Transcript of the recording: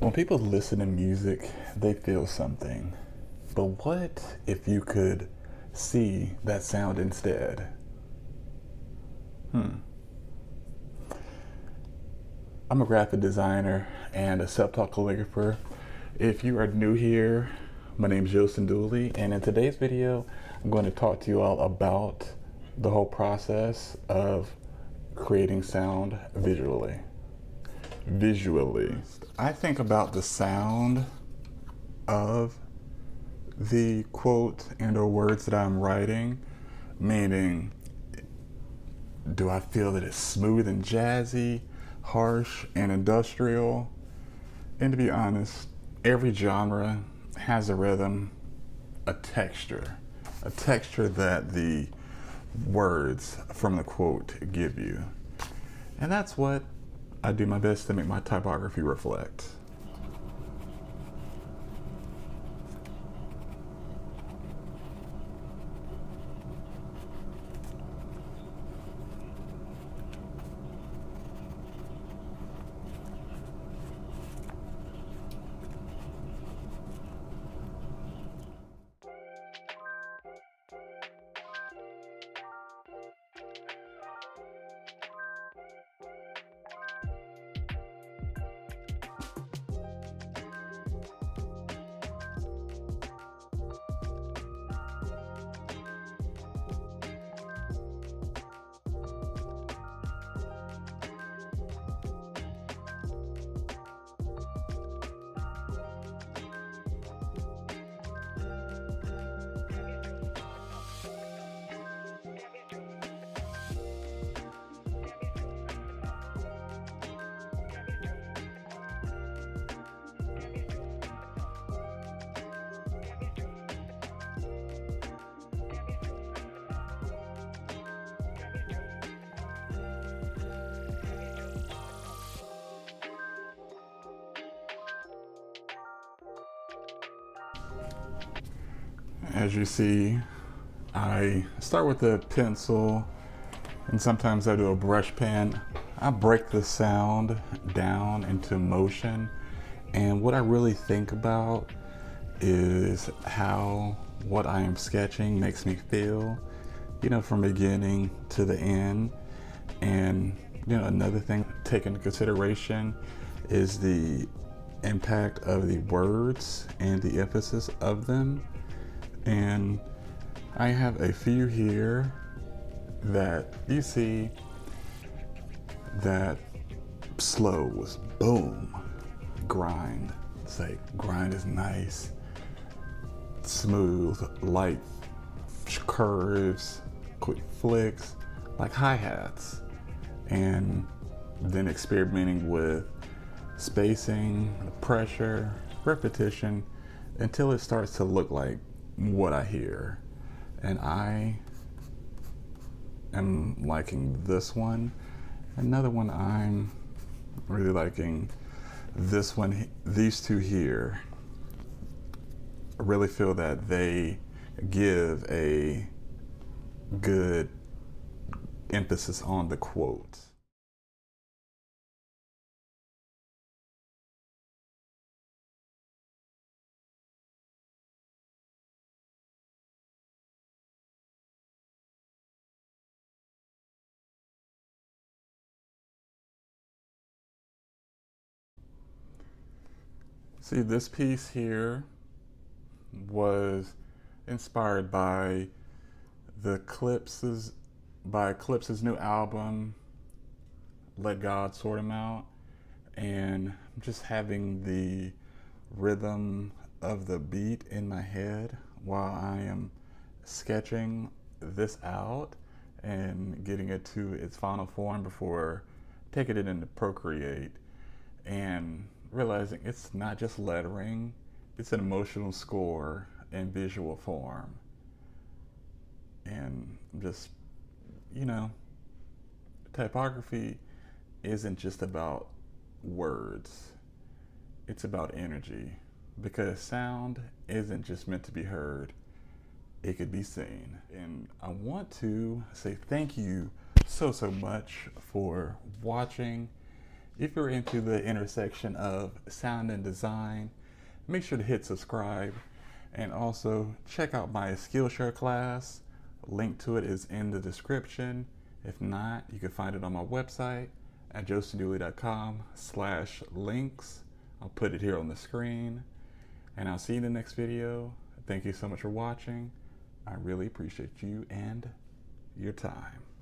When people listen to music, they feel something. But what if you could see that sound instead? I'm a graphic designer and a self-taught calligrapher. If you are new here, my name is Dooley, and in today's video, I'm going to talk to you all about the whole process of creating sound visually. I think about the sound of the quote and or words that I'm writing, meaning, do I feel that it's smooth and jazzy, harsh and industrial? And to be honest, every genre has a rhythm, a texture that the words from the quote give you. And that's what I do my best to make my typography reflect. As you see, I start with a pencil and sometimes I do a brush pen. I break the sound down into motion, and what I really think about is how what I am sketching makes me feel, from beginning to the end. And another thing to take into consideration is the impact of the words and the emphasis of them. And I have a few here that you see that slows, boom, grind. It's like grind is nice, smooth, light curves, quick flicks, like hi-hats. And then experimenting with spacing, pressure, repetition, until it starts to look like what I hear. And I am liking this one. Another one I'm really liking, this one, these two here. I really feel that they give a good emphasis on the quote. See, this piece here was inspired by Eclipse's new album, Let God Sort 'Em Out, and just having the rhythm of the beat in my head while I am sketching this out and getting it to its final form before taking it into Procreate, and realizing it's not just lettering, it's an emotional score in visual form. And just, you know, typography isn't just about words, it's about energy, because sound isn't just meant to be heard, it could be seen. And I want to say thank you so much for watching If you're into the intersection of sound and design, make sure to hit subscribe and also check out my Skillshare class. Link to it is in the description. If not, you can find it on my website at josephdooley.com/links. I'll put it here on the screen, and I'll see you in the next video. Thank you so much for watching. I really appreciate you and your time.